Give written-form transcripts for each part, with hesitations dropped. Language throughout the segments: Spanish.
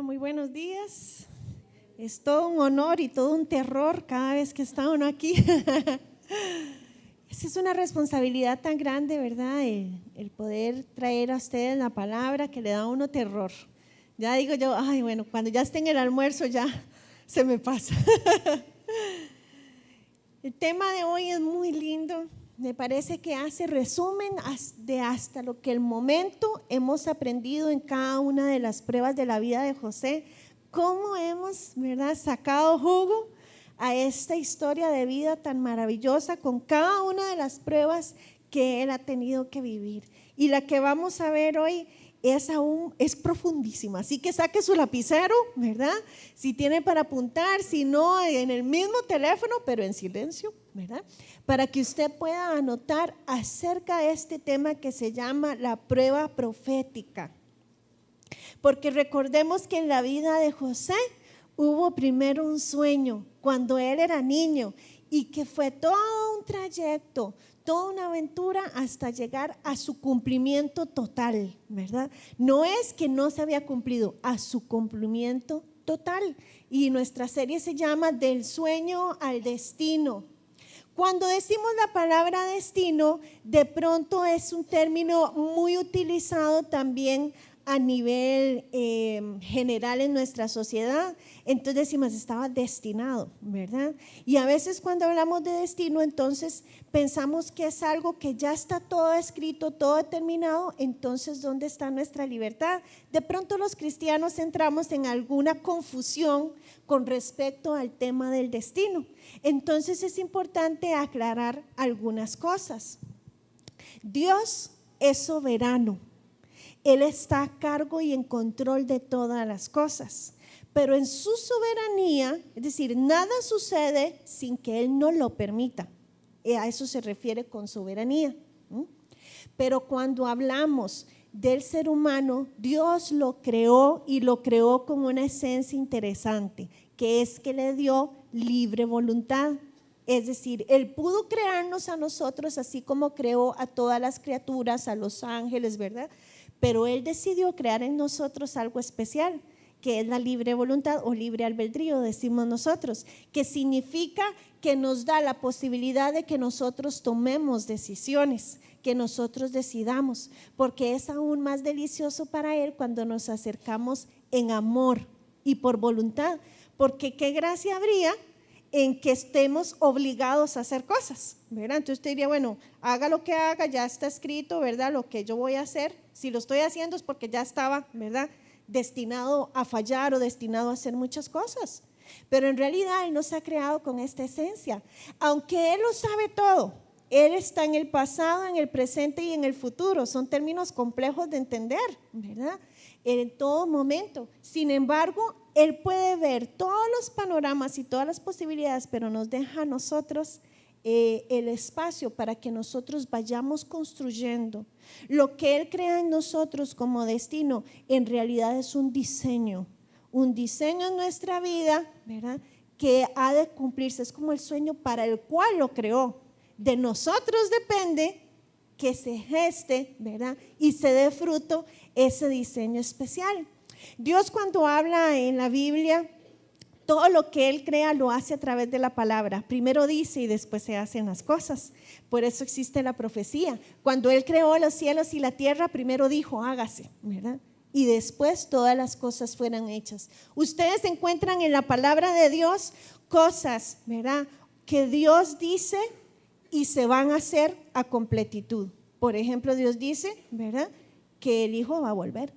Muy buenos días. Es todo un honor y todo un terror cada vez que está uno aquí. Esa es una responsabilidad tan grande, ¿verdad? El poder traer a ustedes la palabra que le da a uno terror. Ya digo yo, ay, bueno, cuando ya esté en el almuerzo ya se me pasa. El tema de hoy es muy lindo. Me parece que hace resumen de hasta lo que el momento hemos aprendido en cada una de las pruebas de la vida de José, cómo hemos, ¿verdad?, sacado jugo a esta historia de vida tan maravillosa con cada una de las pruebas que él ha tenido que vivir. Y la que vamos a ver hoy es profundísima, así que saque su lapicero, ¿verdad? Si tiene para apuntar, si no, en el mismo teléfono, pero en silencio, ¿verdad? Para que usted pueda anotar acerca de este tema que se llama la prueba profética. Porque recordemos que en la vida de José hubo primero un sueño cuando él era niño y que fue todo un trayecto, toda una aventura hasta llegar a su cumplimiento total, ¿verdad? No es que no se había cumplido, a su cumplimiento total. Y nuestra serie se llama Del sueño al destino. Cuando decimos la palabra destino, de pronto es un término muy utilizado también a nivel general en nuestra sociedad. Entonces decimos, estaba destinado, ¿verdad? Y a veces cuando hablamos de destino, entonces pensamos que es algo que ya está todo escrito, todo determinado. Entonces, ¿dónde está nuestra libertad? De pronto los cristianos entramos en alguna confusión con respecto al tema del destino. Entonces es importante aclarar algunas cosas. Dios es soberano. Él está a cargo y en control de todas las cosas, pero en su soberanía, es decir, nada sucede sin que Él no lo permita. A eso se refiere con soberanía. Pero cuando hablamos del ser humano, Dios lo creó y lo creó con una esencia interesante, que es que le dio libre voluntad. Es decir, Él pudo crearnos a nosotros así como creó a todas las criaturas, a los ángeles, ¿verdad? Pero Él decidió crear en nosotros algo especial, que es la libre voluntad o libre albedrío, decimos nosotros, que significa que nos da la posibilidad de que nosotros tomemos decisiones, que nosotros decidamos, porque es aún más delicioso para Él cuando nos acercamos en amor y por voluntad, porque qué gracia habría en que estemos obligados a hacer cosas, ¿verdad? Entonces usted diría, bueno, haga lo que haga, ya está escrito, ¿verdad? Lo que yo voy a hacer, si lo estoy haciendo es porque ya estaba, ¿verdad?, destinado a fallar o destinado a hacer muchas cosas. Pero en realidad Él nos ha creado con esta esencia. Aunque Él lo sabe todo, Él está en el pasado, en el presente y en el futuro. Son términos complejos de entender, ¿verdad? En todo momento. Sin embargo, Él puede ver todos los panoramas y todas las posibilidades, pero nos deja a nosotros el espacio para que nosotros vayamos construyendo. Lo que Él crea en nosotros como destino, en realidad es un diseño en nuestra vida, ¿verdad?, que ha de cumplirse. Es como el sueño para el cual lo creó. De nosotros depende que se geste, ¿verdad?, y se dé fruto ese diseño especial. Dios, cuando habla en la Biblia, todo lo que Él crea lo hace a través de la palabra. Primero dice y después se hacen las cosas. Por eso existe la profecía. Cuando Él creó los cielos y la tierra, primero dijo, hágase, ¿verdad?, y después todas las cosas fueron hechas. Ustedes encuentran en la palabra de Dios cosas, ¿verdad?, que Dios dice y se van a hacer a completitud. Por ejemplo, Dios dice, ¿verdad?, que el Hijo va a volver,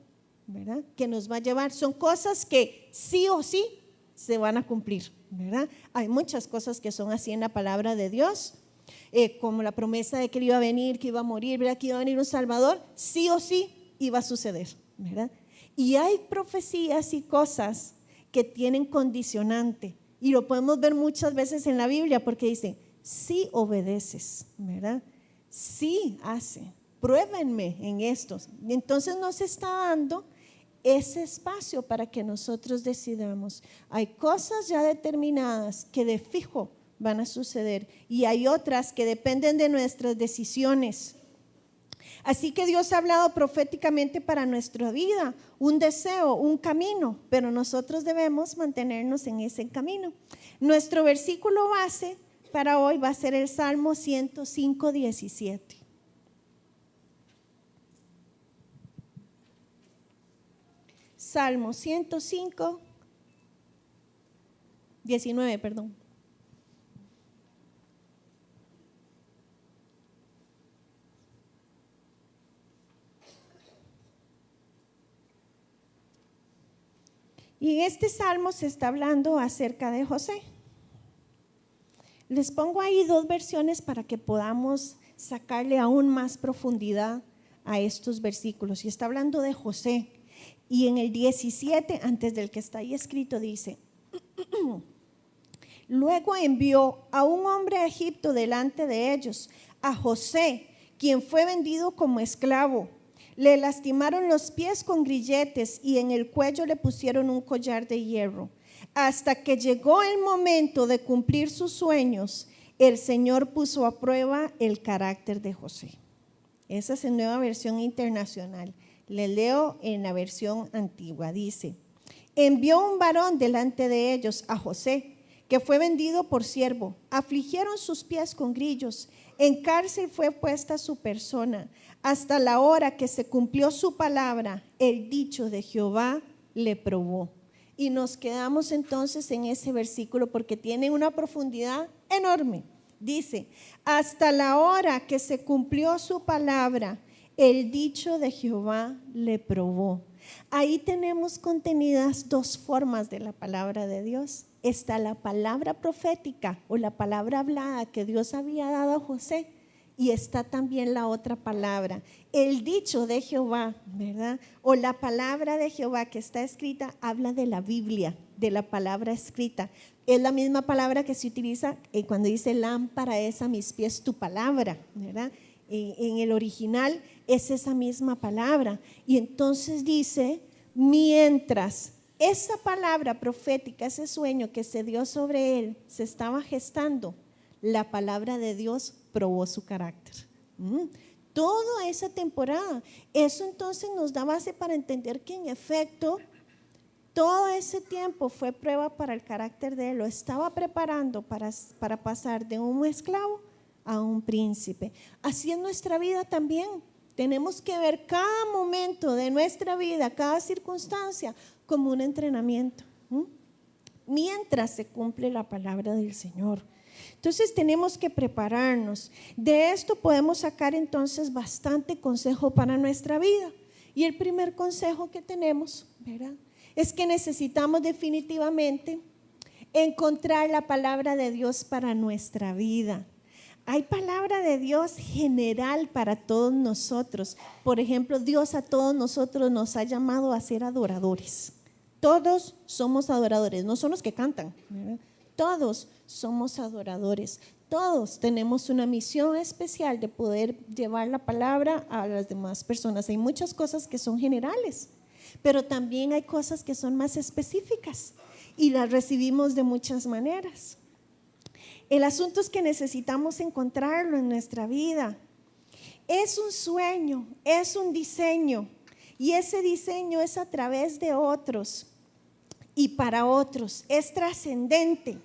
¿verdad?, que nos va a llevar. Son cosas que sí o sí se van a cumplir, ¿verdad? Hay muchas cosas que son así en la palabra de Dios, como la promesa de que él iba a venir, que iba a morir, ¿verdad? Que iba a venir un Salvador, sí o sí iba a suceder, ¿verdad? Y hay profecías y cosas que tienen condicionante, y lo podemos ver muchas veces en la Biblia, porque dice, sí obedeces, ¿verdad? Sí hace, pruébenme en estos. Entonces nos está dando ese espacio para que nosotros decidamos. Hay cosas ya determinadas que de fijo van a suceder, y hay otras que dependen de nuestras decisiones. Así que Dios ha hablado proféticamente para nuestra vida, un deseo, un camino, pero nosotros debemos mantenernos en ese camino. Nuestro versículo base para hoy va a ser el Salmo 105, 17. Salmo 105, 19, perdón. Y en este salmo se está hablando acerca de José. Les pongo ahí dos versiones para que podamos sacarle aún más profundidad a estos versículos. Y está hablando de José. Y en el 17, antes del que está ahí escrito, dice: luego envió a un hombre a Egipto delante de ellos, a José, quien fue vendido como esclavo. Le lastimaron los pies con grilletes y en el cuello le pusieron un collar de hierro. Hasta que llegó el momento de cumplir sus sueños, el Señor puso a prueba el carácter de José. Esa es la Nueva Versión Internacional. Le leo en la versión antigua. Dice: envió un varón delante de ellos, a José, que fue vendido por siervo. Afligieron sus pies con grillos. En cárcel fue puesta su persona. Hasta la hora que se cumplió su palabra, el dicho de Jehová le probó. Y nos quedamos entonces en ese versículo porque tiene una profundidad enorme. Dice: hasta la hora que se cumplió su palabra, el dicho de Jehová le probó. Ahí tenemos contenidas dos formas de la palabra de Dios. Está la palabra profética o la palabra hablada que Dios había dado a José, y está también la otra palabra, el dicho de Jehová, ¿verdad? O la palabra de Jehová que está escrita, habla de la Biblia, de la palabra escrita. Es la misma palabra que se utiliza cuando dice lámpara es a mis pies tu palabra, ¿verdad? En el original es esa misma palabra. Y entonces dice, mientras esa palabra profética, ese sueño que se dio sobre él, se estaba gestando, la palabra de Dios probó su carácter. Toda esa temporada, eso entonces nos da base para entender que en efecto todo ese tiempo fue prueba para el carácter de él. Lo estaba preparando para pasar de un esclavo a un príncipe. Así es nuestra vida también. Tenemos que ver cada momento de nuestra vida, cada circunstancia, como un entrenamiento, mientras se cumple la palabra del Señor. Entonces tenemos que prepararnos. De esto podemos sacar entonces bastante consejo para nuestra vida. Y el primer consejo que tenemos, ¿verdad?, es que necesitamos definitivamente encontrar la palabra de Dios para nuestra vida. Hay palabra de Dios general para todos nosotros. Por ejemplo, Dios a todos nosotros nos ha llamado a ser adoradores. Todos somos adoradores, no son los que cantan, ¿verdad? Todos somos adoradores. Todos tenemos una misión especial de poder llevar la palabra a las demás personas. Hay muchas cosas que son generales, pero también hay cosas que son más específicas y las recibimos de muchas maneras. El asunto es que necesitamos encontrarlo en nuestra vida. Es un sueño, es un diseño, y ese diseño es a través de otros y para otros. Es trascendente,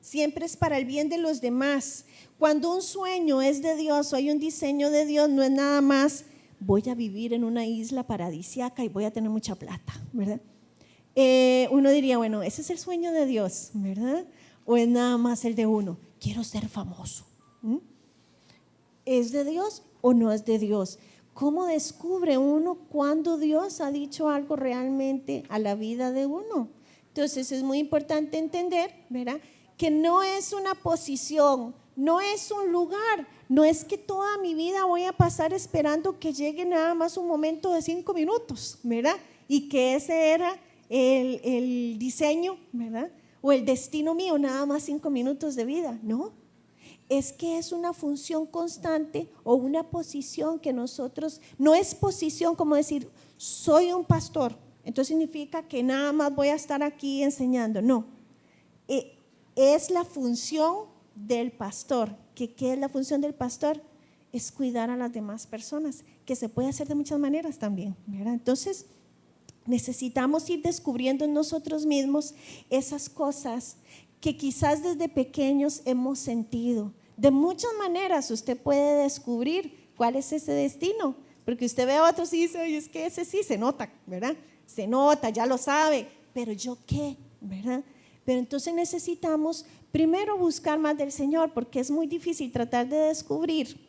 siempre es para el bien de los demás. Cuando un sueño es de Dios o hay un diseño de Dios, no es nada más voy a vivir en una isla paradisíaca y voy a tener mucha plata, ¿verdad? Uno diría, bueno, ese es el sueño de Dios, ¿verdad? O es nada más el de uno, quiero ser famoso. ¿Es de Dios o no es de Dios? ¿Cómo descubre uno cuando Dios ha dicho algo realmente a la vida de uno? Entonces es muy importante entender, ¿verdad?, que no es una posición, no es un lugar, no es que toda mi vida voy a pasar esperando que llegue nada más un momento de 5 minutos, ¿verdad? Y que ese era el diseño, ¿verdad? O el destino mío, nada más 5 minutos de vida, no. Es que es una función constante o una posición que nosotros, no es posición como decir, soy un pastor, entonces significa que nada más voy a estar aquí enseñando, no. Es la función del pastor. ¿Qué es la función del pastor? Es cuidar a las demás personas, que se puede hacer de muchas maneras también, ¿verdad? Entonces necesitamos ir descubriendo en nosotros mismos esas cosas que quizás desde pequeños hemos sentido. De muchas maneras usted puede descubrir cuál es ese destino, porque usted ve a otros y dice, oye, es que ese sí se nota, ¿verdad? Se nota, ya lo sabe, pero ¿yo qué? ¿Verdad? Pero entonces necesitamos primero buscar más del Señor, porque es muy difícil tratar de descubrir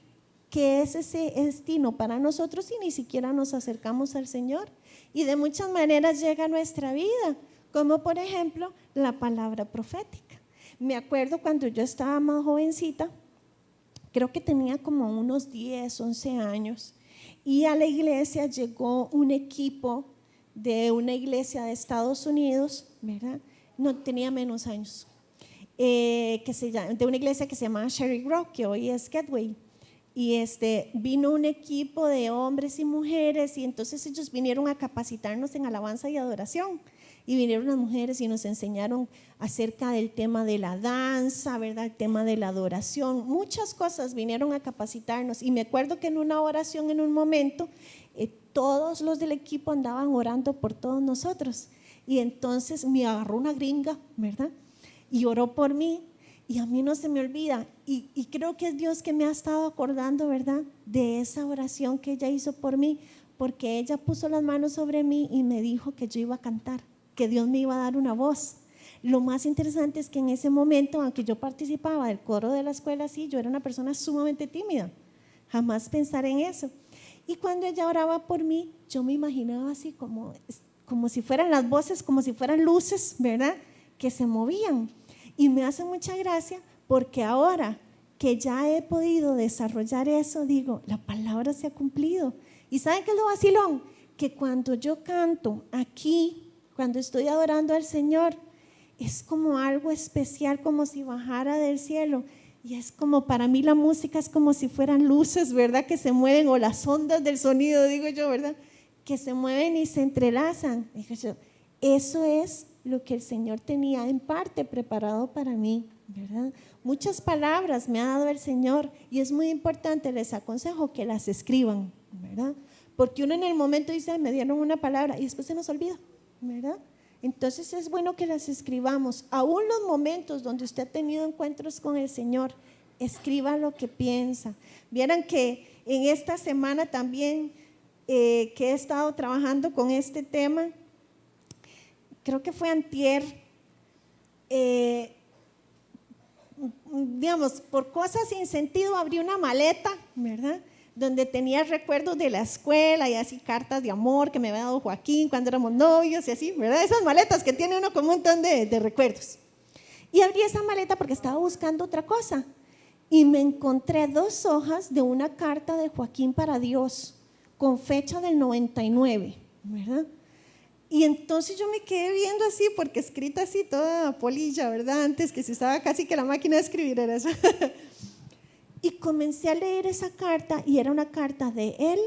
qué es ese destino para nosotros y ni siquiera nos acercamos al Señor. Y de muchas maneras llega a nuestra vida, como por ejemplo la palabra profética. Me acuerdo cuando yo estaba más jovencita, creo que tenía como unos 10, 11 años, y a la iglesia llegó un equipo de una iglesia de Estados Unidos, ¿verdad? No, tenía menos años, de una iglesia que se llama Cherry Grove, que hoy es Gateway. Y vino un equipo de hombres y mujeres, y entonces ellos vinieron a capacitarnos en alabanza y adoración. Y vinieron las mujeres y nos enseñaron acerca del tema de la danza, ¿verdad? El tema de la adoración, muchas cosas vinieron a capacitarnos. Y me acuerdo que en una oración, en un momento, todos los del equipo andaban orando por todos nosotros. Y entonces me agarró una gringa, ¿verdad? Y oró por mí. Y a mí no se me olvida, y creo que es Dios que me ha estado acordando, ¿verdad?, de esa oración que ella hizo por mí, porque ella puso las manos sobre mí y me dijo que yo iba a cantar, que Dios me iba a dar una voz. Lo más interesante es que en ese momento, aunque yo participaba del coro de la escuela, sí, yo era una persona sumamente tímida, jamás pensar en eso. Y cuando ella oraba por mí, yo me imaginaba así como si fueran las voces, como si fueran luces, ¿verdad?, que se movían. Y me hace mucha gracia porque ahora que ya he podido desarrollar eso, digo, la palabra se ha cumplido. ¿Y saben qué es lo vacilón? Que cuando yo canto aquí, cuando estoy adorando al Señor, es como algo especial, como si bajara del cielo. Y es como, para mí la música es como si fueran luces, ¿verdad?, que se mueven, o las ondas del sonido, digo yo, ¿verdad?, que se mueven y se entrelazan. Digo yo, eso es lo que el Señor tenía en parte preparado para mí, ¿verdad? Muchas palabras me ha dado el Señor, y es muy importante, les aconsejo que las escriban, ¿verdad? Porque uno en el momento dice, me dieron una palabra, y después se nos olvida, ¿verdad? Entonces es bueno que las escribamos. Aún los momentos donde usted ha tenido encuentros con el Señor, escriba lo que piensa. Vieran que en esta semana también que he estado trabajando con este tema, creo que fue antier, digamos, por cosas sin sentido abrí una maleta, ¿verdad?, donde tenía recuerdos de la escuela y así cartas de amor que me había dado Joaquín cuando éramos novios y así, ¿verdad? Esas maletas que tiene uno con un montón de recuerdos. Y abrí esa maleta porque estaba buscando otra cosa y me encontré 2 hojas de una carta de Joaquín para Dios con fecha del 99, ¿verdad? Y entonces yo me quedé viendo así, porque escrita así toda polilla, ¿verdad? Antes que se usaba casi que la máquina de escribir era eso. Y comencé a leer esa carta, y era una carta de él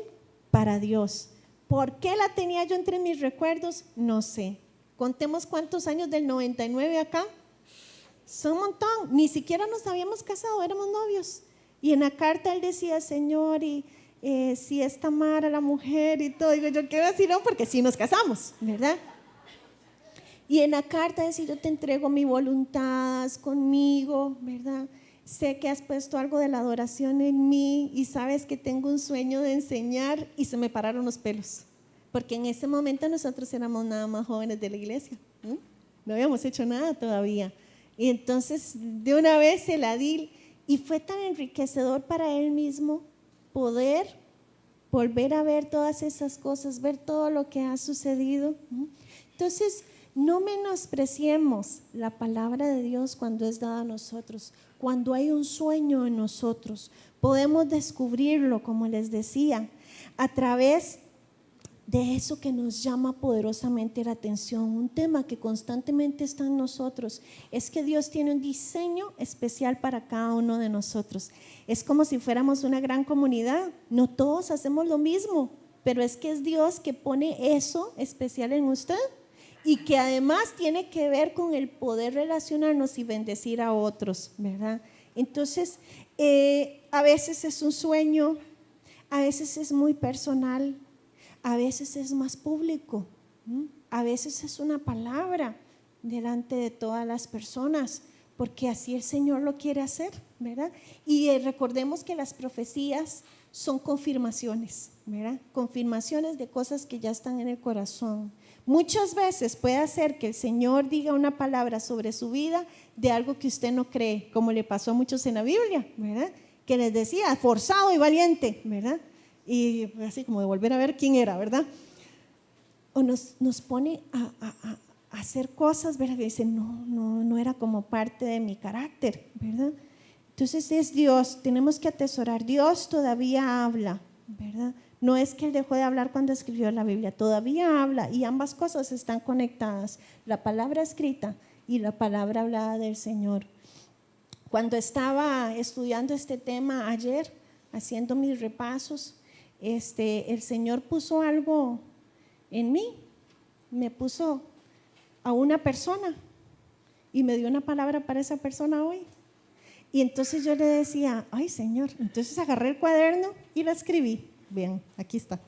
para Dios. ¿Por qué la tenía yo entre mis recuerdos? No sé. Contemos cuántos años del 99 acá. Son un montón. Ni siquiera nos habíamos casado, éramos novios. Y en la carta él decía, Señor, y si es Tamara la mujer y todo. Digo yo, qué vacilón, porque sí nos casamos, ¿verdad? Y en la carta decía, yo te entrego mi voluntad, haz conmigo, ¿verdad? Sé que has puesto algo de la adoración en mí y sabes que tengo un sueño de enseñar, y se me pararon los pelos, porque en ese momento nosotros éramos nada más jóvenes de la iglesia, no habíamos hecho nada todavía. Y entonces de una vez se la di, y fue tan enriquecedor para él mismo poder volver a ver todas esas cosas, ver todo lo que ha sucedido. Entonces No menospreciemos la palabra de Dios cuando es dada a nosotros, cuando hay un sueño en nosotros. Podemos descubrirlo, como les decía, a través de eso que nos llama poderosamente la atención. Un tema que constantemente está en nosotros es que Dios tiene un diseño especial para cada uno de nosotros. Es como si fuéramos una gran comunidad. No todos hacemos lo mismo, pero es que es Dios que pone eso especial en usted y que además tiene que ver con el poder relacionarnos y bendecir a otros, ¿verdad? Entonces, a veces es un sueño, a veces es muy personal, a veces es más público, a veces es una palabra delante de todas las personas, porque así el Señor lo quiere hacer, ¿verdad? Y recordemos que las profecías son confirmaciones, ¿verdad? Confirmaciones de cosas que ya están en el corazón. Muchas veces puede ser que el Señor diga una palabra sobre su vida de algo que usted no cree, como le pasó a muchos en la Biblia, ¿verdad? Que les decía, forzado y valiente, ¿verdad? Y así como de volver a ver quién era, ¿verdad? O nos pone a hacer cosas, ¿verdad? Que dicen, no era como parte de mi carácter, ¿verdad? Entonces es Dios, tenemos que atesorar. Dios todavía habla, ¿verdad? No es que Él dejó de hablar cuando escribió la Biblia, todavía habla y ambas cosas están conectadas, la palabra escrita y la palabra hablada del Señor. Cuando estaba estudiando este tema ayer, haciendo mis repasos, el Señor puso algo en mí, me puso a una persona y me dio una palabra para esa persona hoy. Y entonces yo le decía, ay Señor, entonces agarré el cuaderno y la escribí. Bien, aquí está.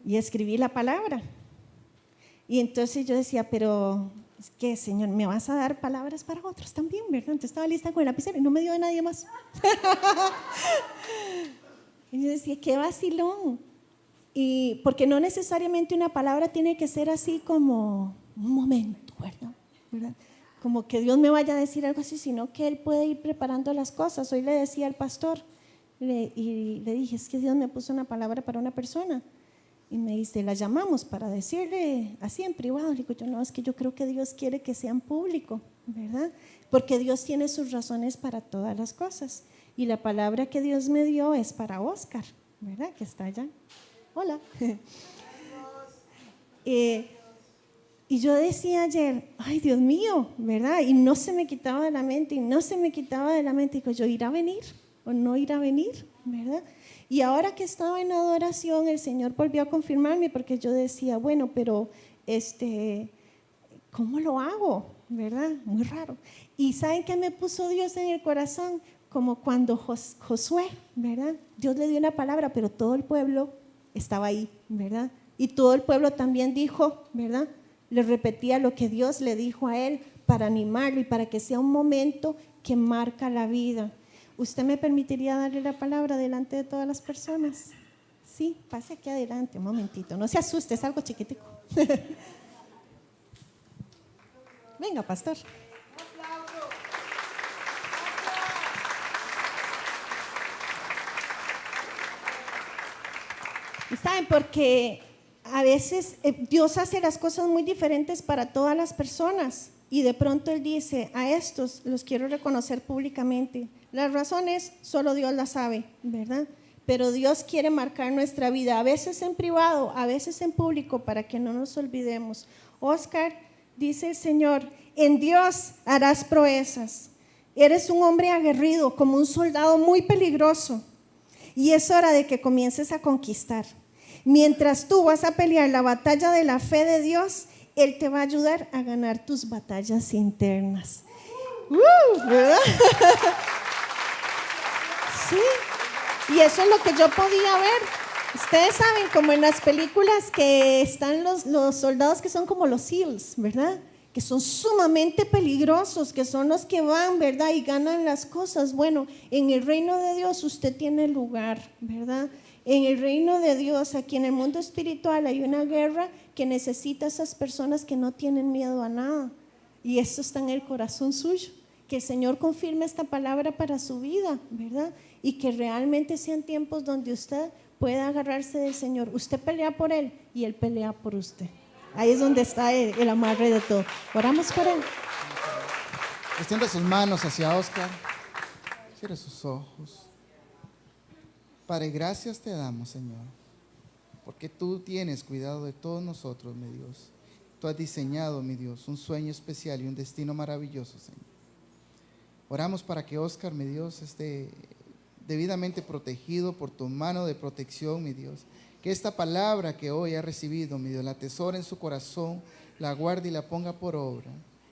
Y escribí la palabra. Y entonces yo decía, pero es que Señor, me vas a dar palabras para otros también, ¿verdad? Entonces estaba lista con el lapicero y no me dio de nadie más. Y yo decía, qué vacilón. Y porque no necesariamente una palabra tiene que ser así como un momento, ¿verdad? Como que Dios me vaya a decir algo así, sino que Él puede ir preparando las cosas. Hoy le decía al pastor, y le dije, es que Dios me puso una palabra para una persona. Y me dice, la llamamos para decirle así en privado. Le digo yo, no, es que yo creo que Dios quiere que sea en público, ¿verdad? Porque Dios tiene sus razones para todas las cosas. Y la palabra que Dios me dio es para Oscar, ¿verdad? Que está allá. Hola. Y yo decía ayer, ay Dios mío, ¿verdad? Y no se me quitaba de la mente, y no se me quitaba de la mente. Digo, ¿yo irá a venir o no irá a venir? ¿Verdad? Y ahora que estaba en adoración, el Señor volvió a confirmarme, porque yo decía, bueno, pero ¿cómo lo hago? ¿Verdad? Muy raro. Y ¿saben qué me puso Dios en el corazón? Como cuando Josué, ¿verdad? Dios le dio una palabra, pero todo el pueblo estaba ahí, ¿verdad? Y todo el pueblo también dijo, ¿verdad? Le repetía lo que Dios le dijo a él para animarlo y para que sea un momento que marca la vida. ¿Usted me permitiría darle la palabra delante de todas las personas? Sí, pase aquí adelante, un momentito. No se asuste, es algo chiquitico. Venga, pastor. ¿Y saben? Porque a veces Dios hace las cosas muy diferentes para todas las personas y de pronto Él dice, a estos los quiero reconocer públicamente. Las razones solo Dios las sabe, ¿verdad? Pero Dios quiere marcar nuestra vida, a veces en privado, a veces en público, para que no nos olvidemos. Oscar, dice el Señor, en Dios harás proezas. Eres un hombre aguerrido, como un soldado muy peligroso. Y es hora de que comiences a conquistar. Mientras tú vas a pelear la batalla de la fe de Dios, Él te va a ayudar a ganar tus batallas internas. ¿Verdad? Sí, y eso es lo que yo podía ver. Ustedes saben, como en las películas que están los soldados que son como los SEALs, ¿verdad? Que son sumamente peligrosos, que son los que van, ¿verdad? Y ganan las cosas. Bueno, en el reino de Dios usted tiene lugar, ¿verdad? En el reino de Dios, aquí en el mundo espiritual, hay una guerra que necesita a esas personas que no tienen miedo a nada. Y eso está en el corazón suyo. Que el Señor confirme esta palabra para su vida, ¿verdad? Y que realmente sean tiempos donde usted pueda agarrarse del Señor. Usted pelea por Él y Él pelea por usted. Ahí es donde está el amarre de todo. Oramos por él. Extienda sus manos hacia Oscar. Cierre sus ojos. Padre, gracias te damos, Señor, porque tú tienes cuidado de todos nosotros, mi Dios. Tú has diseñado, mi Dios, un sueño especial y un destino maravilloso, Señor. Oramos para que Oscar, mi Dios, esté debidamente protegido por tu mano de protección, mi Dios. Que esta palabra que hoy ha recibido, mi Dios, la atesore en su corazón, la guarde y la ponga por obra.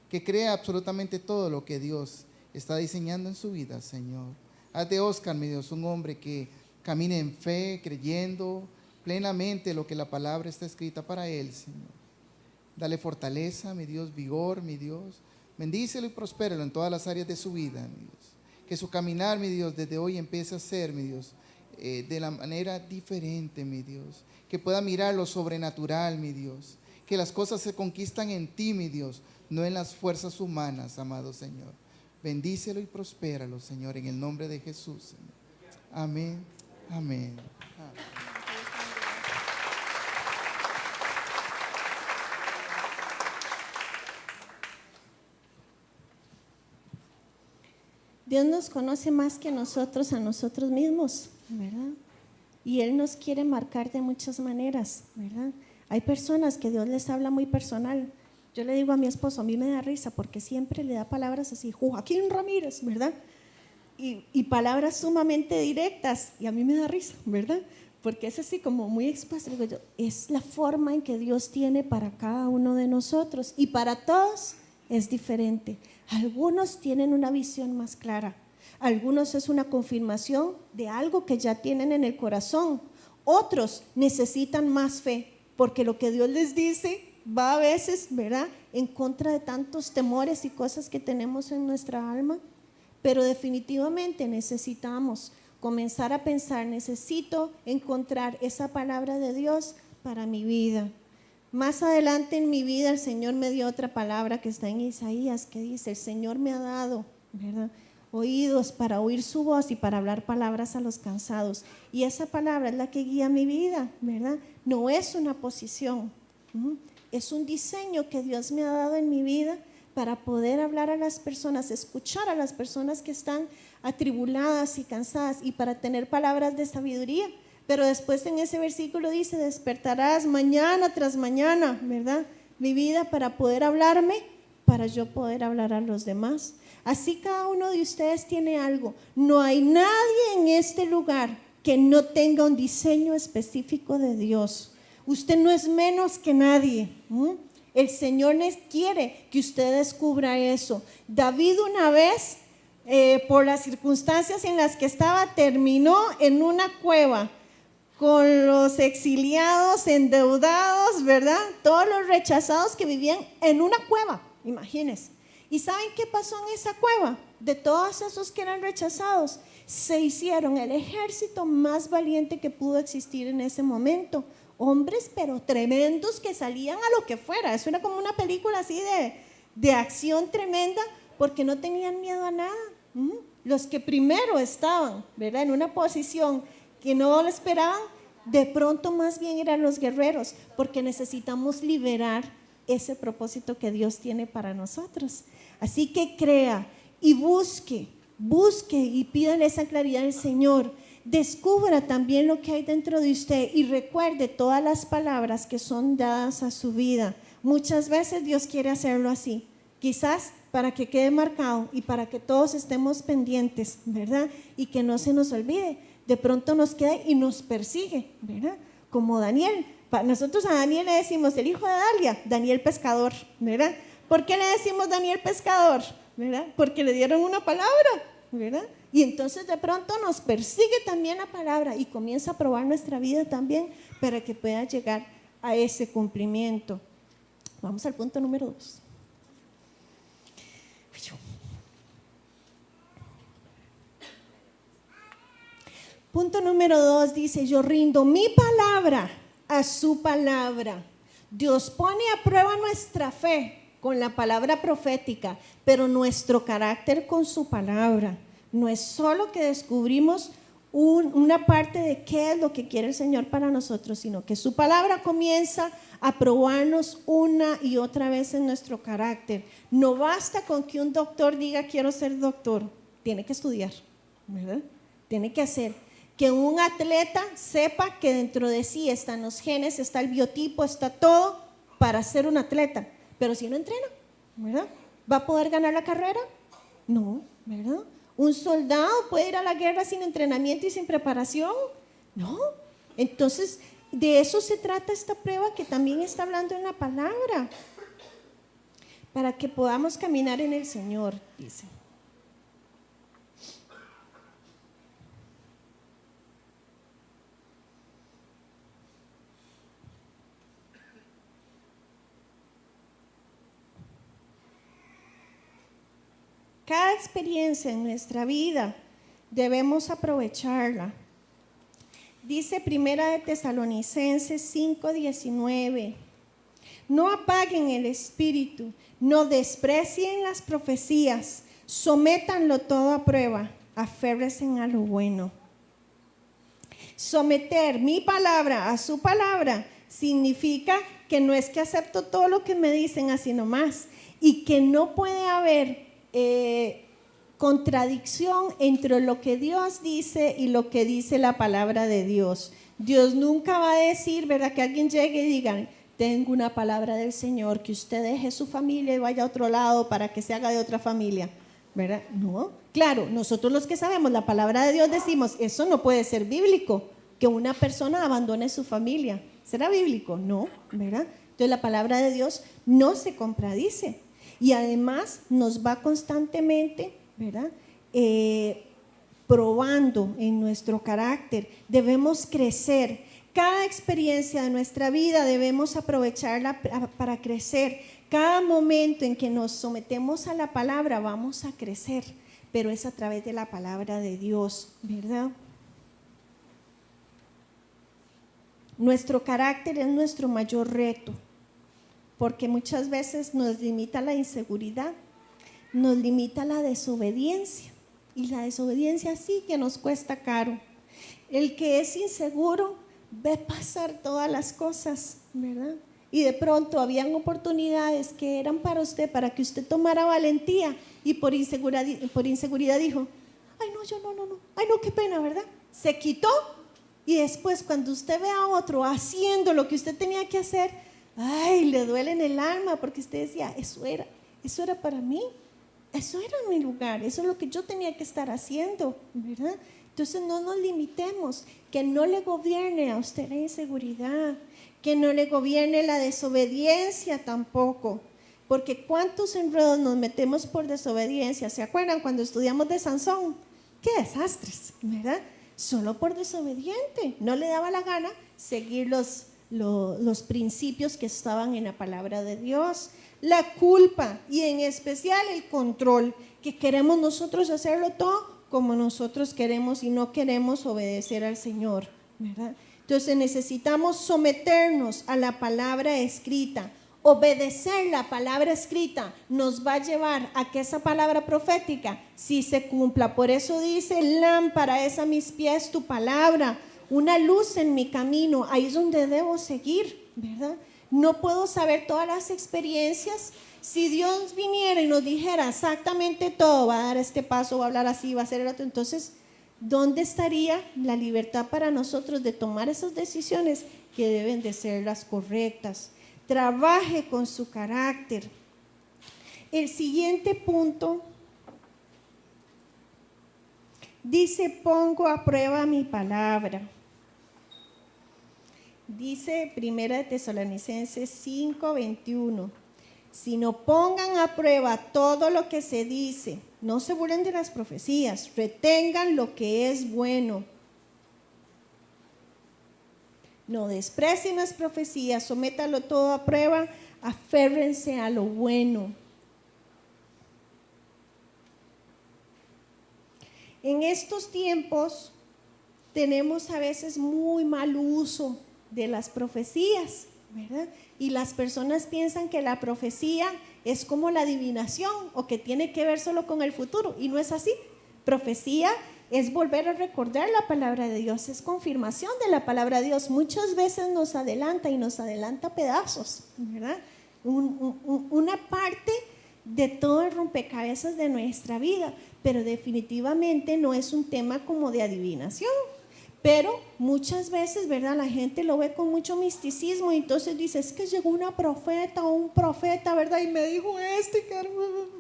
Que crea absolutamente todo lo que Dios está diseñando en su vida, Señor. Haz de Oscar, mi Dios, un hombre que camine en fe, creyendo plenamente lo que la palabra está escrita para él, Señor. Dale fortaleza, mi Dios, vigor, mi Dios. Bendícelo y prospérelo en todas las áreas de su vida, mi Dios. Que su caminar, mi Dios, desde hoy empiece a ser, mi Dios, de la manera diferente, mi Dios. Que pueda mirar lo sobrenatural, mi Dios. Que las cosas se conquistan en ti, mi Dios, no en las fuerzas humanas, amado Señor. Bendícelo y prospéralo, Señor, en el nombre de Jesús, Señor. Amén, amén. Dios nos conoce más que nosotros a nosotros mismos, ¿verdad? Y Él nos quiere marcar de muchas maneras, ¿verdad? Hay personas que Dios les habla muy personal. Yo le digo a mi esposo, a mí me da risa porque siempre le da palabras así, Joaquín Ramírez, ¿verdad? Y palabras sumamente directas, y a mí me da risa, ¿verdad? Porque es así como muy expuesto. Digo yo, es la forma en que Dios tiene para cada uno de nosotros, y para todos es diferente. Algunos tienen una visión más clara, algunos es una confirmación de algo que ya tienen en el corazón, otros necesitan más fe, porque lo que Dios les dice va a veces, ¿verdad?, en contra de tantos temores y cosas que tenemos en nuestra alma. Pero definitivamente necesitamos comenzar a pensar, necesito encontrar esa palabra de Dios para mi vida. Más adelante en mi vida el Señor me dio otra palabra que está en Isaías, que dice, el Señor me ha dado, ¿verdad?, oídos para oír su voz y para hablar palabras a los cansados. Y esa palabra es la que guía mi vida, ¿verdad? No es una posición, es un diseño que Dios me ha dado en mi vida para poder hablar a las personas, escuchar a las personas que están atribuladas y cansadas, y para tener palabras de sabiduría. Pero después en ese versículo dice, despertarás mañana tras mañana, ¿verdad?, mi vida, para poder hablarme, para yo poder hablar a los demás. Así cada uno de ustedes tiene algo. No hay nadie en este lugar que no tenga un diseño específico de Dios. Usted no es menos que nadie. El Señor les quiere que usted descubra eso. David una vez, por las circunstancias en las que estaba, terminó en una cueva con los exiliados, endeudados, ¿verdad? Todos los rechazados que vivían en una cueva, imagínense. ¿Y saben qué pasó en esa cueva? De todos esos que eran rechazados, se hicieron el ejército más valiente que pudo existir en ese momento. Hombres pero tremendos que salían a lo que fuera. Eso era como una película así de acción tremenda, porque no tenían miedo a nada. Los que primero estaban, ¿verdad?, en una posición que no lo esperaban, de pronto más bien eran los guerreros, porque necesitamos liberar ese propósito que Dios tiene para nosotros. Así que crea y busque y pídale esa claridad al Señor. Descubra también lo que hay dentro de usted y recuerde todas las palabras que son dadas a su vida. Muchas veces Dios quiere hacerlo así, quizás para que quede marcado y para que todos estemos pendientes, ¿verdad? Y que no se nos olvide. De pronto nos queda y nos persigue, ¿verdad? Como Daniel. Nosotros a Daniel le decimos el hijo de Dalia, Daniel pescador, ¿verdad? ¿Por qué le decimos Daniel pescador? ¿Verdad? Porque le dieron una palabra, ¿verdad? Y entonces de pronto nos persigue también la palabra y comienza a probar nuestra vida también para que pueda llegar a ese cumplimiento. Vamos al punto número 2. Punto número 2 dice, yo rindo mi palabra a su palabra. Dios pone a prueba nuestra fe con la palabra profética, pero nuestro carácter con su palabra. No es solo que descubrimos una parte de qué es lo que quiere el Señor para nosotros, sino que su palabra comienza a probarnos una y otra vez en nuestro carácter. No basta con que un doctor diga quiero ser doctor, tiene que estudiar, ¿verdad? Tiene que hacer. Que un atleta sepa que dentro de sí están los genes, está el biotipo, está todo para ser un atleta. Pero si no entrena, ¿verdad? ¿Va a poder ganar la carrera? No, ¿verdad? ¿Un soldado puede ir a la guerra sin entrenamiento y sin preparación? No. Entonces, de eso se trata esta prueba que también está hablando en la palabra. Para que podamos caminar en el Señor, dice. Cada experiencia en nuestra vida debemos aprovecharla. Dice Primera de Tesalonicenses 5:19, no apaguen el espíritu, no desprecien las profecías, sométanlo todo a prueba, aférrense a lo bueno. Someter mi palabra a su palabra significa que no es que acepto todo lo que me dicen así nomás, y que no puede haber contradicción entre lo que Dios dice y lo que dice la palabra de Dios. Dios nunca va a decir, ¿verdad? Que alguien llegue y diga, tengo una palabra del Señor, que usted deje su familia y vaya a otro lado para que se haga de otra familia, ¿verdad? No, claro, nosotros los que sabemos la palabra de Dios decimos, eso no puede ser bíblico, que una persona abandone su familia. ¿Será bíblico? No, ¿verdad? Entonces la palabra de Dios no se contradice. Y además nos va constantemente, ¿verdad? Probando en nuestro carácter. Debemos crecer. Cada experiencia de nuestra vida debemos aprovecharla para crecer. Cada momento en que nos sometemos a la palabra vamos a crecer, pero es a través de la palabra de Dios, ¿verdad? Nuestro carácter es nuestro mayor reto, porque muchas veces nos limita la inseguridad, nos limita la desobediencia, y la desobediencia sí que nos cuesta caro. El que es inseguro ve pasar todas las cosas, ¿verdad? Y de pronto habían oportunidades que eran para usted, para que usted tomara valentía, y por inseguridad dijo, ay no, yo no, ay no, qué pena, ¿verdad? Se quitó, y después cuando usted ve a otro haciendo lo que usted tenía que hacer, ay, le duele en el alma, porque usted decía, eso era para mí, eso era mi lugar, eso es lo que yo tenía que estar haciendo, ¿verdad? Entonces no nos limitemos, que no le gobierne a usted la inseguridad, que no le gobierne la desobediencia tampoco, porque cuántos enredos nos metemos por desobediencia. ¿Se acuerdan cuando estudiamos de Sansón? ¡Qué desastres!, ¿verdad? Solo por desobediente, no le daba la gana seguir los principios que estaban en la palabra de Dios. La culpa y en especial el control, que queremos nosotros hacerlo todo como nosotros queremos y no queremos obedecer al Señor, ¿verdad? Entonces necesitamos someternos a la palabra escrita. Obedecer la palabra escrita nos va a llevar a que esa palabra profética sí se cumpla. Por eso dice, lámpara es a mis pies tu palabra, una luz en mi camino. Ahí es donde debo seguir, ¿verdad? No puedo saber todas las experiencias. Si Dios viniera y nos dijera exactamente todo, va a dar este paso, va a hablar así, va a hacer el otro, entonces, ¿dónde estaría la libertad para nosotros de tomar esas decisiones que deben de ser las correctas? Trabaje con su carácter. El siguiente punto dice, pongo a prueba mi palabra. Dice Primera de Tesalonicenses 5:21, sino pongan a prueba todo lo que se dice, no se burlen de las profecías, retengan lo que es bueno. No desprecien las profecías, sométalo todo a prueba, aférrense a lo bueno. En estos tiempos tenemos a veces muy mal uso de las profecías, ¿verdad? Y las personas piensan que la profecía es como la adivinación o que tiene que ver solo con el futuro, y no es así. Profecía es volver a recordar la palabra de Dios, es confirmación de la palabra de Dios. Muchas veces nos adelanta y nos adelanta pedazos, ¿verdad? Una parte de todo el rompecabezas de nuestra vida, pero definitivamente no es un tema como de adivinación. Pero muchas veces, ¿verdad? La gente lo ve con mucho misticismo y entonces dice, es que llegó una profeta o un profeta, ¿verdad? Y me dijo esto,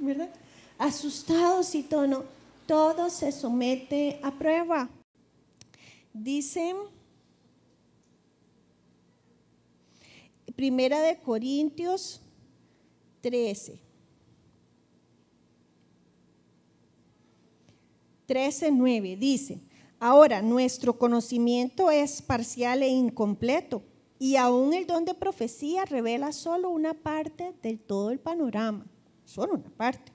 ¿verdad? Asustados y todo, no. Todo se somete a prueba. Dice, 1 Corintios 13:9, dice, ahora nuestro conocimiento es parcial e incompleto, y aún el don de profecía revela solo una parte del todo el panorama, solo una parte.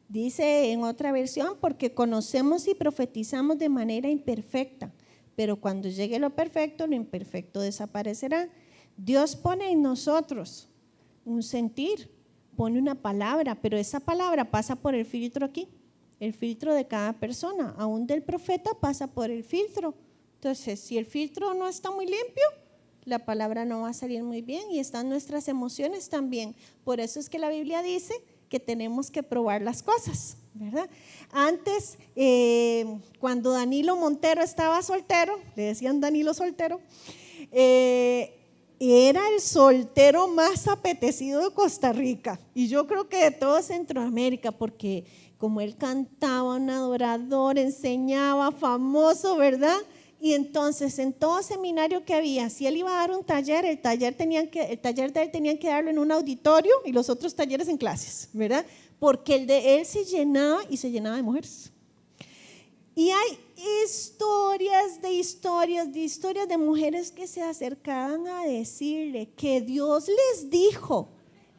Dice en otra versión, porque conocemos y profetizamos de manera imperfecta, pero cuando llegue lo perfecto, lo imperfecto desaparecerá. Dios pone en nosotros un sentir, pone una palabra, pero esa palabra pasa por el filtro aquí, el filtro de cada persona, aún del profeta pasa por el filtro. Entonces, si el filtro no está muy limpio, la palabra no va a salir muy bien, y están nuestras emociones también. Por eso es que la Biblia dice que tenemos que probar las cosas, ¿verdad? Antes, cuando Danilo Montero estaba soltero, le decían Danilo soltero, era el soltero más apetecido de Costa Rica, y yo creo que de toda Centroamérica, porque como él cantaba, un adorador, enseñaba, famoso, ¿verdad? Y entonces en todo seminario que había, si él iba a dar un taller, el taller de él tenían que darlo en un auditorio y los otros talleres en clases, ¿verdad? Porque el de él se llenaba y se llenaba de mujeres. Y hay historias de mujeres que se acercaban a decirle que Dios les dijo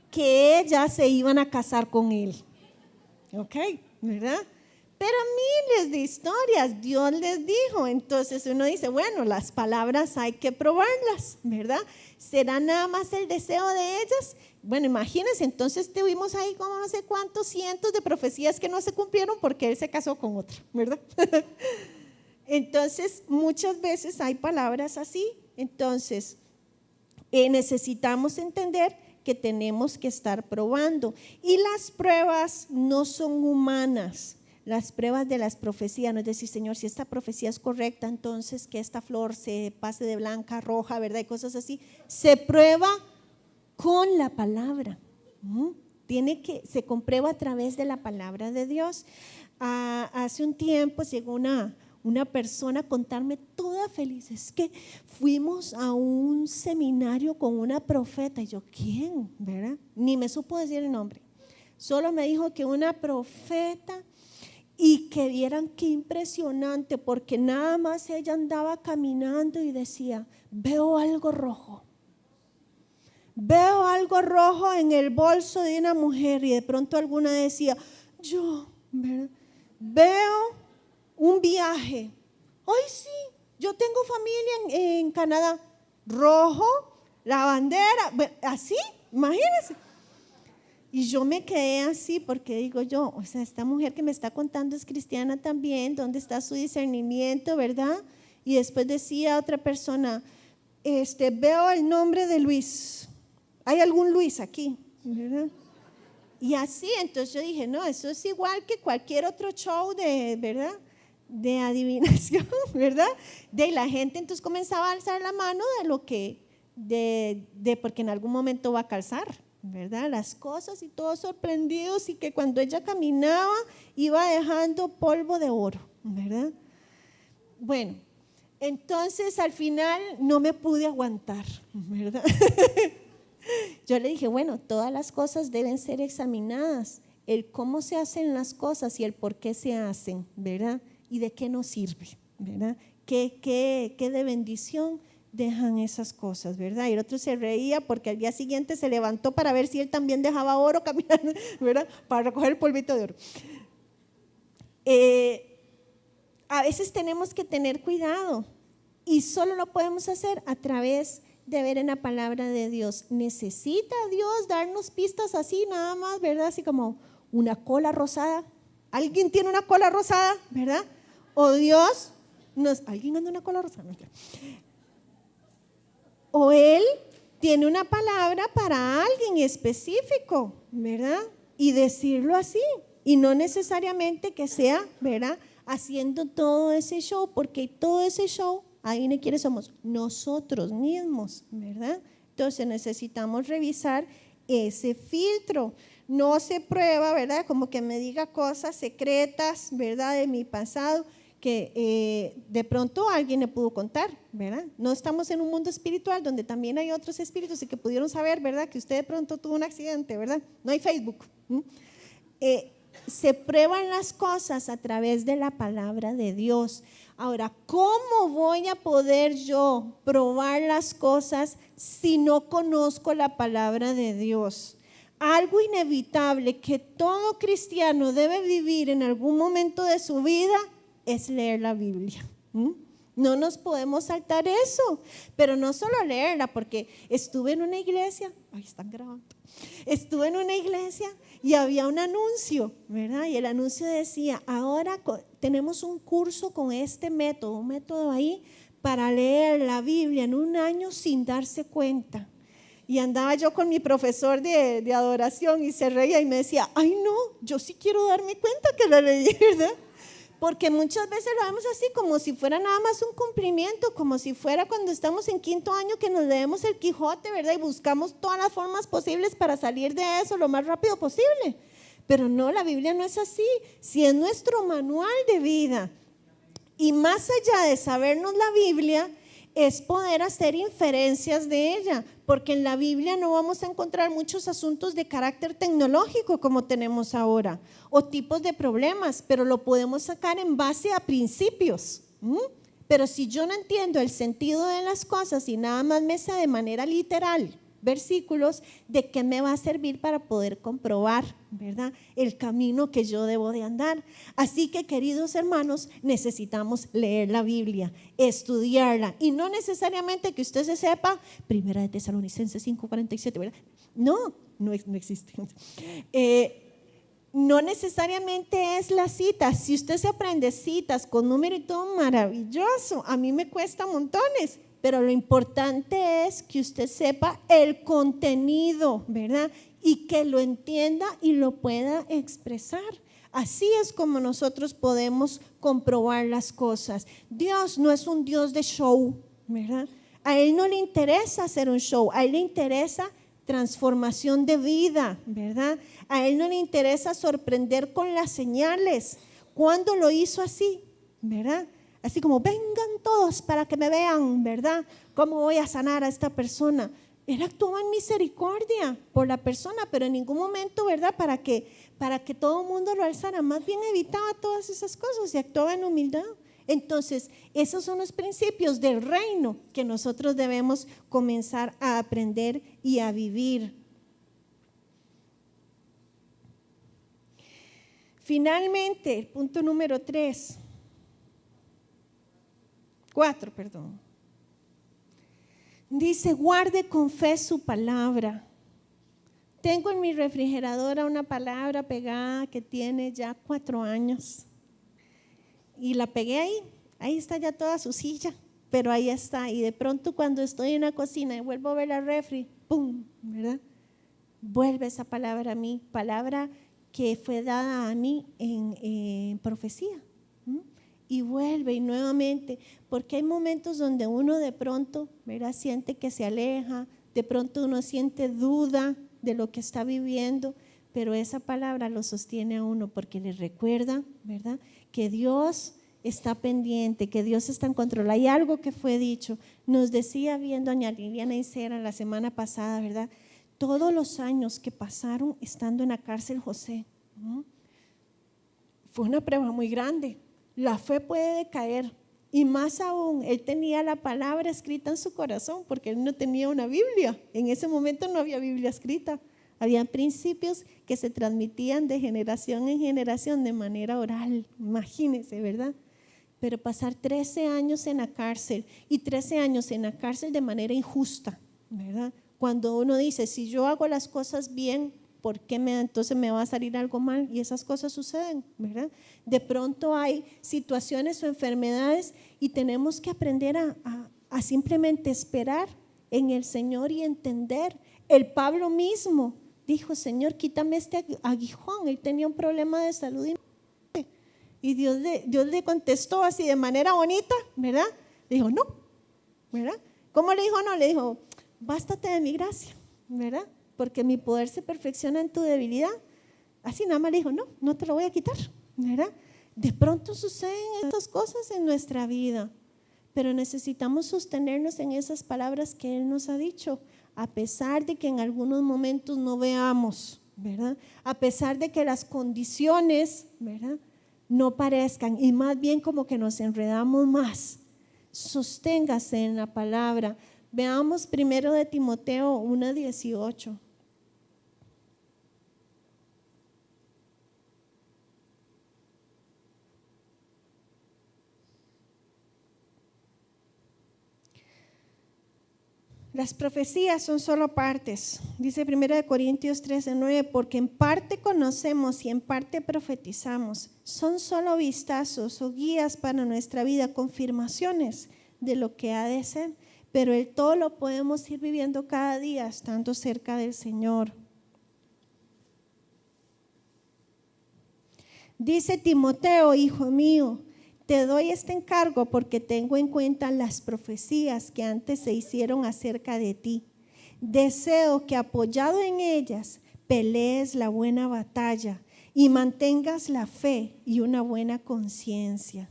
que ellas se iban a casar con él. ¿Ok? ¿Verdad? Pero miles de historias Dios les dijo. Entonces uno dice, bueno, las palabras hay que probarlas, ¿verdad? ¿Será nada más el deseo de ellas? Bueno, imagínense, entonces tuvimos ahí como no sé cuántos cientos de profecías que no se cumplieron porque él se casó con otra, ¿verdad? Entonces muchas veces hay palabras así. Entonces necesitamos entender que tenemos que estar probando, y las pruebas no son humanas. Las pruebas de las profecías, no es decir, Señor, si esta profecía es correcta, entonces que esta flor se pase de blanca a roja, ¿verdad? Y cosas así. Se prueba con la palabra. Se comprueba a través de la palabra de Dios. Hace un tiempo llegó una persona a contarme toda feliz, es que fuimos a un seminario con una profeta. Y yo, ¿quién? ¿Verdad? Ni me supo decir el nombre. Solo me dijo que una profeta, y que vieran qué impresionante, porque nada más ella andaba caminando y decía, veo algo rojo en el bolso de una mujer, y de pronto alguna decía, yo, ¿verdad? Veo un viaje, ay sí, yo tengo familia en Canadá, rojo, la bandera, así, imagínense. Y yo me quedé así porque digo yo, o sea, esta mujer que me está contando es cristiana también, ¿dónde está su discernimiento, verdad? Y después decía otra persona, veo el nombre de Luis, ¿hay algún Luis aquí? ¿Verdad? Y así, entonces yo dije, no, eso es igual que cualquier otro show ¿verdad? De adivinación, ¿verdad? De la gente entonces comenzaba a alzar la mano de lo que, porque en algún momento va a calzar, ¿verdad? Las cosas, y todos sorprendidos, y que cuando ella caminaba iba dejando polvo de oro, ¿verdad? Bueno, entonces al final no me pude aguantar, ¿verdad? Yo le dije, bueno, todas las cosas deben ser examinadas, el cómo se hacen las cosas y el por qué se hacen, ¿verdad? Y de qué nos sirve, ¿verdad? ¿Qué de bendición dejan esas cosas, ¿verdad? Y el otro se reía porque al día siguiente se levantó para ver si él también dejaba oro caminando, ¿verdad? Para recoger el polvito de oro. A veces tenemos que tener cuidado, y solo lo podemos hacer a través de ver en la palabra de Dios. Necesita Dios darnos pistas así nada más, ¿verdad? Así como una cola rosada. ¿Alguien tiene una cola rosada, verdad? O Dios ¿alguien anda una cola rosada? O Él tiene una palabra para alguien específico, ¿verdad? Y decirlo así. Y no necesariamente que sea, ¿verdad?, haciendo todo ese show, porque todo ese show, adivinen quiénes somos, nosotros mismos, ¿verdad? Entonces necesitamos revisar ese filtro. No se prueba, ¿verdad?, como que me diga cosas secretas, ¿verdad?, de mi pasado, que de pronto alguien le pudo contar, ¿verdad? No estamos en un mundo espiritual donde también hay otros espíritus y que pudieron saber, ¿verdad?, que usted de pronto tuvo un accidente, ¿verdad? No hay Facebook. Se prueban las cosas a través de la palabra de Dios. Ahora, ¿cómo voy a poder yo probar las cosas si no conozco la palabra de Dios? Algo inevitable que todo cristiano debe vivir en algún momento de su vida es leer la Biblia. No nos podemos saltar eso, pero no solo leerla, porque estuve en una iglesia, están grabando, estuve en una iglesia y había un anuncio, ¿verdad? Y el anuncio decía, ahora tenemos un curso con este método, un método ahí para leer la Biblia en un año sin darse cuenta. Y andaba yo con mi profesor de adoración y se reía y me decía, ay no, yo sí quiero darme cuenta que la leí, ¿verdad? Porque muchas veces lo vemos así, como si fuera nada más un cumplimiento, como si fuera cuando estamos en 5º año que nos leemos el Quijote, ¿verdad? Y buscamos todas las formas posibles para salir de eso lo más rápido posible. Pero no, la Biblia no es así. Si es nuestro manual de vida. Y más allá de sabernos la Biblia, es poder hacer inferencias de ella, porque en la Biblia no vamos a encontrar muchos asuntos de carácter tecnológico como tenemos ahora, o tipos de problemas, pero lo podemos sacar en base a principios. Pero si yo no entiendo el sentido de las cosas y nada más me sé de manera literal versículos, ¿de qué me va a servir para poder comprobar, verdad, el camino que yo debo de andar? Así que, queridos hermanos, necesitamos leer la Biblia, estudiarla, y no necesariamente que usted se sepa 1 de Tesalonicenses 5:47, ¿verdad? No existe. No necesariamente es la cita. Si usted se aprende citas con número y todo, maravilloso. A mí me cuesta montones. Pero lo importante es que usted sepa el contenido, ¿verdad? Y que lo entienda y lo pueda expresar. Así es como nosotros podemos comprobar las cosas. Dios no es un Dios de show, ¿verdad? A Él no le interesa hacer un show, a Él le interesa transformación de vida, ¿verdad? A Él no le interesa sorprender con las señales. ¿Cuándo lo hizo así? ¿Verdad? Así como vengan todos para que me vean, ¿verdad? ¿Cómo voy a sanar a esta persona? Él actuaba en misericordia por la persona, pero en ningún momento, ¿verdad? Para que todo el mundo lo alzara. Más bien evitaba todas esas cosas y actuaba en humildad. Entonces, esos son los principios del reino que nosotros debemos comenzar a aprender y a vivir. Finalmente, el punto número 4, dice, guarde con fe su palabra. Tengo en mi refrigeradora una palabra pegada que tiene ya 4 años y la pegué ahí está ya toda su silla, pero ahí está. Y de pronto cuando estoy en la cocina y vuelvo a ver la refri, ¡pum!, ¿verdad? Vuelve esa palabra a mí, palabra que fue dada a mí en profecía. Y vuelve y nuevamente, porque hay momentos donde uno de pronto, ¿verdad?, siente que se aleja, de pronto uno siente duda de lo que está viviendo, pero esa palabra lo sostiene a uno porque le recuerda, ¿verdad?, que Dios está pendiente, que Dios está en control. Hay algo que fue dicho, nos decía bien doña Liliana Isera la semana pasada, ¿verdad?, todos los años que pasaron estando en la cárcel José, fue una prueba muy grande. La fe puede decaer y más aún, él tenía la palabra escrita en su corazón porque él no tenía una Biblia. En ese momento no había Biblia escrita. Había principios que se transmitían de generación en generación de manera oral. Imagínense, ¿verdad? Pero pasar 13 años en la cárcel y 13 años en la cárcel de manera injusta, ¿verdad? Cuando uno dice, si yo hago las cosas bien, ¿por qué entonces me va a salir algo mal? Y esas cosas suceden, ¿verdad? De pronto hay situaciones o enfermedades y tenemos que aprender a simplemente esperar en el Señor y entender. El Pablo mismo dijo, Señor, quítame este aguijón. Él tenía un problema de salud y Dios le contestó así de manera bonita, ¿verdad? Le dijo, no, ¿verdad? ¿Cómo le dijo no? Le dijo, bástate de mi gracia, ¿verdad? Porque mi poder se perfecciona en tu debilidad. Así nada más le dijo, no te lo voy a quitar, ¿verdad? De pronto suceden estas cosas en nuestra vida, pero necesitamos sostenernos en esas palabras que Él nos ha dicho, a pesar de que en algunos momentos no veamos, ¿verdad? A pesar de que las condiciones, ¿verdad?, no parezcan y más bien como que nos enredamos más. Sosténgase en la palabra. Veamos primero de Timoteo 1:18. Las profecías son solo partes. Dice 1 Corintios 13:9, porque en parte conocemos y en parte profetizamos. Son solo vistazos o guías para nuestra vida, confirmaciones de lo que ha de ser, pero el todo lo podemos ir viviendo cada día estando cerca del Señor. Dice Timoteo, hijo mío, te doy este encargo porque tengo en cuenta las profecías que antes se hicieron acerca de ti. Deseo que apoyado en ellas pelees la buena batalla y mantengas la fe y una buena conciencia.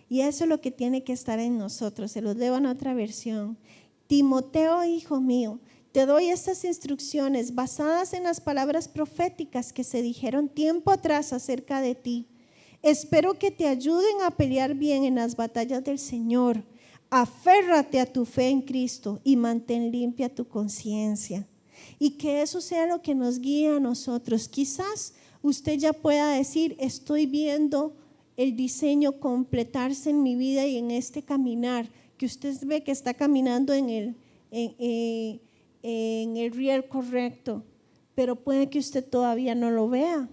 Y eso es lo que tiene que estar en nosotros. Se los leo en otra versión. Timoteo, hijo mío, te doy estas instrucciones basadas en las palabras proféticas que se dijeron tiempo atrás acerca de ti. Espero que te ayuden a pelear bien en las batallas del Señor. Aférrate a tu fe en Cristo y mantén limpia tu conciencia. Y que eso sea lo que nos guíe a nosotros. Quizás usted ya pueda decir, estoy viendo el diseño completarse en mi vida y en este caminar, que usted ve que está caminando en el riel correcto, pero puede que usted todavía no lo vea.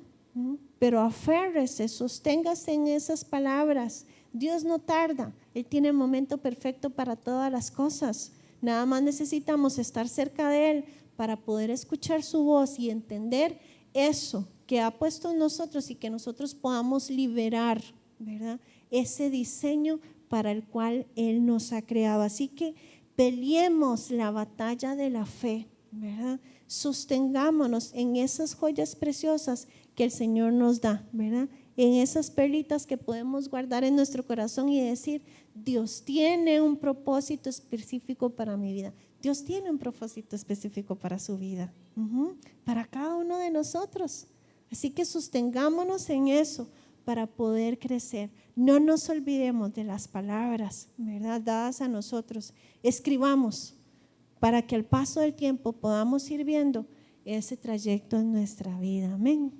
Pero aférrese, sosténgase en esas palabras. Dios no tarda, Él tiene el momento perfecto para todas las cosas. Nada más necesitamos estar cerca de Él para poder escuchar su voz y entender eso que ha puesto en nosotros y que nosotros podamos liberar, ¿verdad?, ese diseño para el cual Él nos ha creado. Así que peleemos la batalla de la fe, ¿verdad? Sostengámonos en esas joyas preciosas que el Señor nos da, ¿verdad? En esas perlitas que podemos guardar en nuestro corazón y decir, Dios tiene un propósito específico para mi vida. Dios tiene un propósito específico para su vida, para cada uno de nosotros. Así que sostengámonos en eso para poder crecer. No nos olvidemos de las palabras, ¿verdad?, dadas a nosotros. Escribamos para que al paso del tiempo podamos ir viendo ese trayecto en nuestra vida. Amén.